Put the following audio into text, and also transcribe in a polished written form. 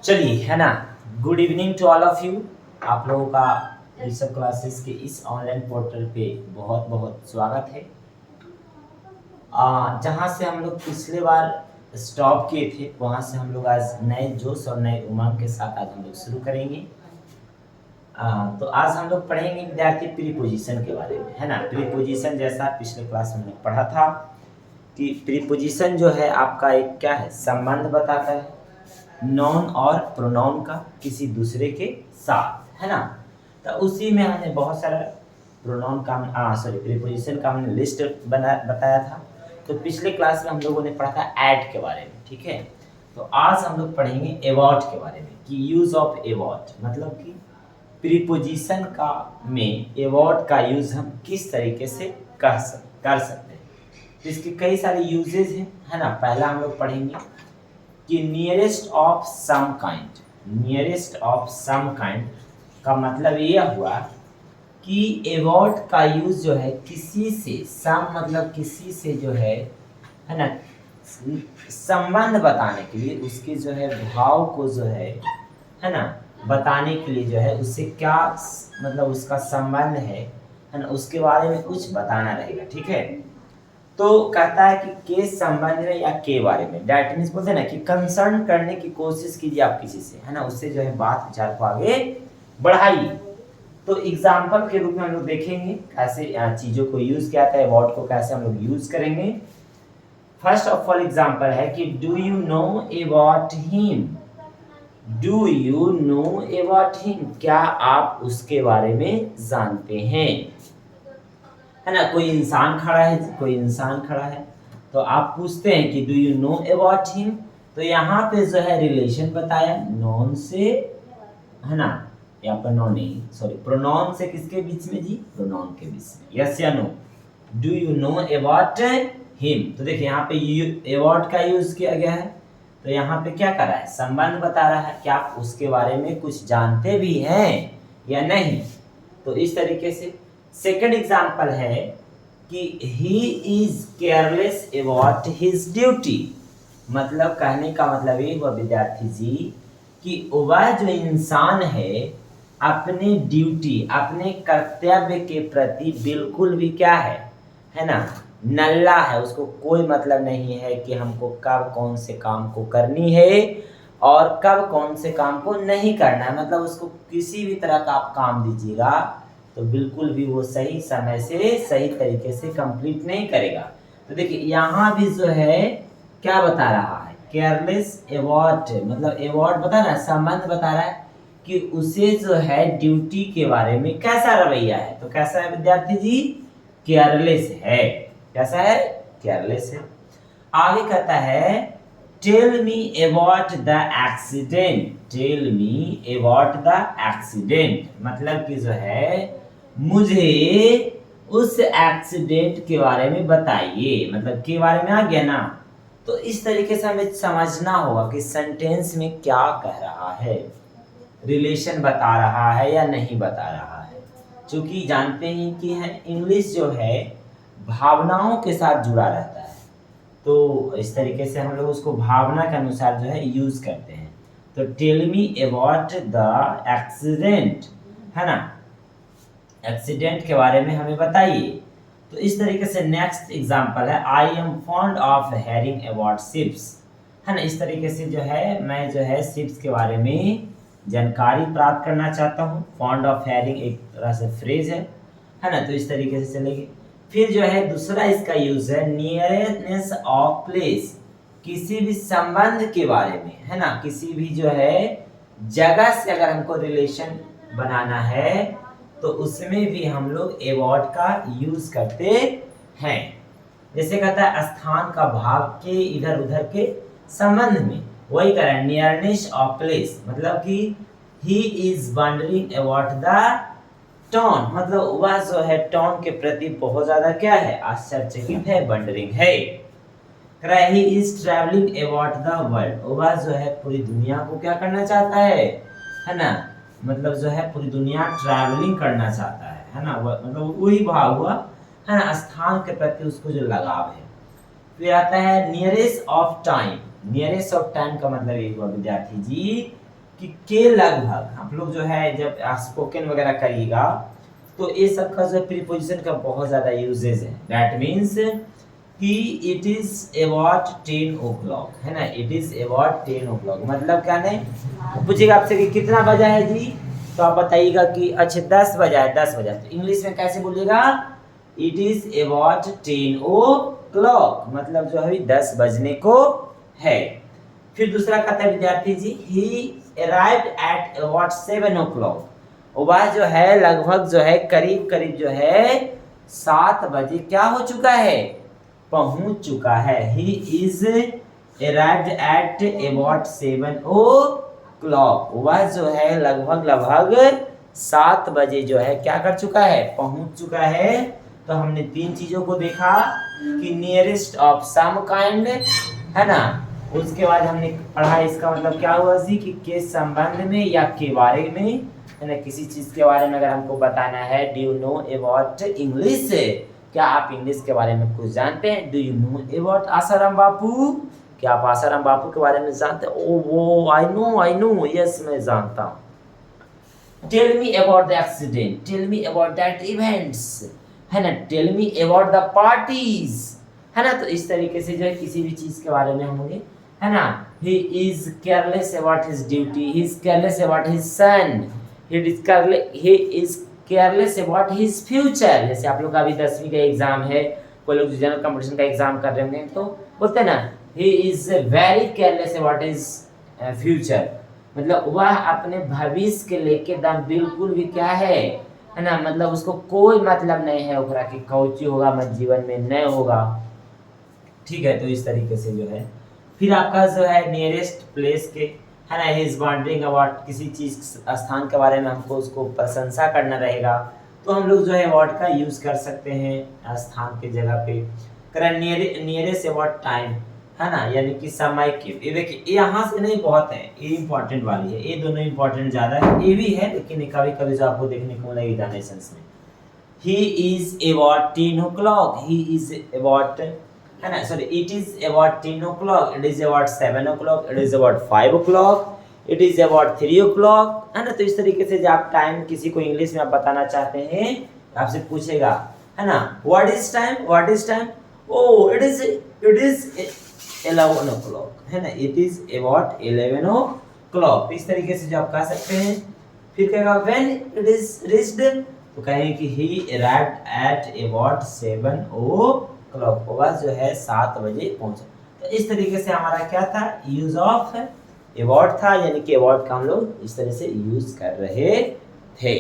चलिए, है ना। Good evening to all of you. आप लोगों का ऋषभ क्लासेस के इस ऑनलाइन पोर्टल पे बहुत बहुत स्वागत है। जहाँ से हम लोग पिछले बार स्टॉप किए थे, वहाँ से हम लोग आज नए जोश और नए उमंग के साथ आज हम लोग शुरू करेंगे। तो आज हम लोग पढ़ेंगे विद्यार्थी प्रीपोजिशन के बारे में, है ना। प्रीपोजिशन जैसा पिछले क्लास में हमने पढ़ा था कि प्रीपोजिशन जो है आपका एक क्या है, संबंध बताता है नॉन और प्रोनाउन का किसी दूसरे के साथ, है ना। तो उसी में हमने बहुत सारा प्रोनाउन का प्रीपोजिशन का हमने लिस्ट बताया था। तो पिछले क्लास में हम लोगों ने पढ़ा था ऐड के बारे में, ठीक है। तो आज हम लोग पढ़ेंगे एवॉर्ड के बारे में कि यूज ऑफ एवॉर्ड, मतलब कि प्रीपोजिशन का में एवॉर्ड का यूज हम किस तरीके से कर सकते हैं। तो इसके कई सारे यूजेज हैं, है ना। पहला हम लोग पढ़ेंगे कि nearest of some kind. Nearest of some kind का मतलब यह हुआ कि एवॉर्ड का यूज जो है किसी से, सम मतलब किसी से जो है ना, संबंध बताने के लिए, उसके जो है भाव को जो है ना, बताने के लिए जो है उससे क्या मतलब उसका संबंध है ना, उसके बारे में कुछ बताना रहेगा, ठीक है। तो कहता है कि के संबंध में या के बारे में, डैट मीन्स बोलते हैं ना कि कंसर्न करने की कोशिश कीजिए आप किसी से, है ना, उससे जो है बात विचार को आगे बढ़ाइए। तो एग्जाम्पल के रूप में हम लोग देखेंगे कैसे चीजों को यूज किया था, एवॉर्ड को कैसे हम लोग यूज करेंगे। फर्स्ट ऑफ ऑल एग्जाम्पल है कि do you know about him. Do you know about him, क्या आप उसके बारे में जानते हैं, है ना। कोई इंसान खड़ा है, तो आप पूछते हैं कि do you know about him. तो यहाँ पे जो है रिलेशन बताया नॉन से, है ना, यहाँ पर नॉन नहीं, सॉरी, प्रोनाउन से किसके बीच में जी, प्रोनाउन के बीच में, यस या no. Do you know about him, तो देखिए यहाँ पे अबाउट का यूज किया गया है। तो यहाँ पे क्या कर रहा है, संबंध बता रहा है कि आप उसके बारे में कुछ जानते भी हैं या नहीं। तो इस तरीके से सेकंड एग्जांपल है कि he is careless about his duty. मतलब कहने का मतलब ये हुआ विद्यार्थी जी कि वह जो इंसान है अपनी ड्यूटी, अपने कर्तव्य के प्रति बिल्कुल भी क्या है ना, नल्ला है। उसको कोई मतलब नहीं है कि हमको कब कौन से काम को करनी है और कब कौन से काम को नहीं करना है। मतलब उसको किसी भी तरह का आप काम दीजिएगा तो बिल्कुल भी वो सही समय से सही तरीके से कंप्लीट नहीं करेगा। तो देखिए यहाँ भी जो है क्या बता रहा है, केयरलेस अबाउट, मतलब अबाउट बता रहा है, संबंध बता रहा है कि उसे जो है ड्यूटी के बारे में कैसा रवैया है। तो कैसा है विद्यार्थी जी, केयरलेस है। कैसा है, केयरलेस है। आगे कहता है tell me about the accident. Tell me about the accident, मतलब कि जो है मुझे उस एक्सीडेंट के बारे में बताइए, मतलब के बारे में आ गया ना। तो इस तरीके से हमें समझना होगा कि सेंटेंस में क्या कह रहा है, रिलेशन बता रहा है या नहीं बता रहा है। क्योंकि जानते हैं कि है इंग्लिश जो है भावनाओं के साथ जुड़ा रहता है, तो इस तरीके से हम लोग उसको भावना के अनुसार जो है यूज करते हैं। तो tell me about the accident, है ना, एक्सीडेंट के बारे में हमें बताइए। तो इस तरीके से नेक्स्ट एग्जांपल है I am fond of hearing about ships, है ना। इस तरीके से जो है मैं जो है शिप्स के बारे में जानकारी प्राप्त करना चाहता हूँ। फॉन्ड ऑफ हेयरिंग एक तरह से फ्रेज है ना। तो इस तरीके से चलेगी। फिर जो है दूसरा इसका यूज है नियरनेस ऑफ प्लेस, किसी भी संबंध के बारे में, है ना, किसी भी जो है जगह से अगर हमको रिलेशन बनाना है तो उसमें भी हम लोग अबाउट का यूज करते हैं। जैसे कहता है स्थान का भाव के इधर उधर के संबंध में, वही कह रहा है नियरनेस ऑफ प्लेस, मतलब कि he is wondering about the town, मतलब वह जो है टाउन के प्रति बहुत ज्यादा क्या है, आश्चर्यचकित है, वंडरिंग है। कह रहा है he is travelling about the world, वह जो है पूरी दुनिया को क्या करना चाहता है ना, मतलब जो है पूरी दुनिया ट्रैवलिंग करना चाहता है ना। मतलब वही भाव हुआ, है ना, स्थान के प्रति उसको जो लगाव है। फिर आता है nearest of time. Nearest of time का मतलब ये हुआ विद्यार्थी जी कि के लगभग। आप लोग जो है जब स्पोकन वगैरह करिएगा तो ये सब का जो प्रीपोजिशन का बहुत ज्यादा यूजेज है। दैट मीन्स कि इट इज अबाउट 10 o'clock, है ना, इट इज अबाउट 10 o'clock मतलब क्या नहीं पूछेगा आपसे कि कितना बजा है जी, तो आप बताइएगा कि अच्छा 10 बजा है, 10 बजा है। तो इंग्लिश में कैसे बोलिएगा, इट इज अबाउट 10 o'clock मतलब जो है 10 बजने को है। फिर दूसरा कहता है विद्यार्थी जी he arrived at about 7 o'clock, वह जो है लगभग जो है करीब करीब जो है 7 बजे क्या हो चुका है, पहुंच चुका है। He is arrived at about 7 o'clock, वह जो है लगभग 7 बजे जो है क्या कर चुका है, पहुंच चुका है। तो हमने 3 चीजों को देखा कि नियरेस्ट ऑफ सम काइंड, है ना, उसके बाद हमने पढ़ा इसका मतलब क्या हुआ जी कि के संबंध में या के बारे में, है ना, किसी चीज के बारे में अगर हमको बताना है। Do you know about English, क्या आप इंग्लिश के बारे में कुछ जानते हैं। Do you know about Asaram Bapu, क्या आप आसाराम बापू के बारे में जानते हैं। ओ वो आई नो यस मैं जानता हूँ। Tell me about the accident, tell me about that events, है ना, tell me about the parties, है ना। तो इस तरीके से जो है किसी भी चीज के बारे में होंगे, है ना। He is careless about his duty, he is careless about his son, he is careless about his future. जैसे आप लोग का अभी 10वीं का एग्जाम है, कोई लोग जनरल कंपटीशन का एग्जाम कर रहे होंगे तो बोलते हैं ना he is very careless about his future, मतलब वह अपने भविष्य के लेके दम बिल्कुल भी क्या है ना, मतलब उसको कोई मतलब नहीं है ओकरा कि कौची होगा मत जीवन में नहीं होगा। ठीक है, तो इस तरीके से जो है फिर आपका जो है नियरेस्ट प्लेस के, है ना, ही इज वॉन्डरिंग अबाउट किसी चीज स्थान के बारे में हमको उसको प्रशंसा करना रहेगा तो हम लोग जो है वर्ड का यूज कर सकते हैं स्थान के जगह पे। करें नियरेस्ट अबाउट टाइम, है ना, यानी कि समय के। ये देखिए यहाँ से नहीं बहुत है, ये इंपॉर्टेंट वाली है, ये दोनों इंपॉर्टेंट ज्यादा है, ये भी है लेकिन कभी कभी जो आपको देखने को मिलेगा एग्जामिनेशंस में। He is about 10 o'clock, he is about, है ना, sorry it is about 10 o'clock, it is about 7 o'clock, it is about 5 o'clock, it is about 3 o'clock, है ना। तो इस तरीके से जब आप टाइम किसी को इंग्लिश में आप बताना चाहते हैं आपसे पूछेगा, है ना, what is time, what is time, oh it is 11 o'clock, है ना, इट इज अबाउट 11 o'clock। इस तरीके से जो आप कह सकते हैं। फिर कहेगा व्हेन इट इज रिच्ड, तो कहेंगे कि ही अराइव्ड एट अबाउट 7 o'clock, वह जो है 7 बजे पहुंचा। तो इस तरीके से हमारा क्या था, यूज ऑफ अबाउट था, यानी कि अबाउट का हम लोग इस तरह से यूज कर रहे थे।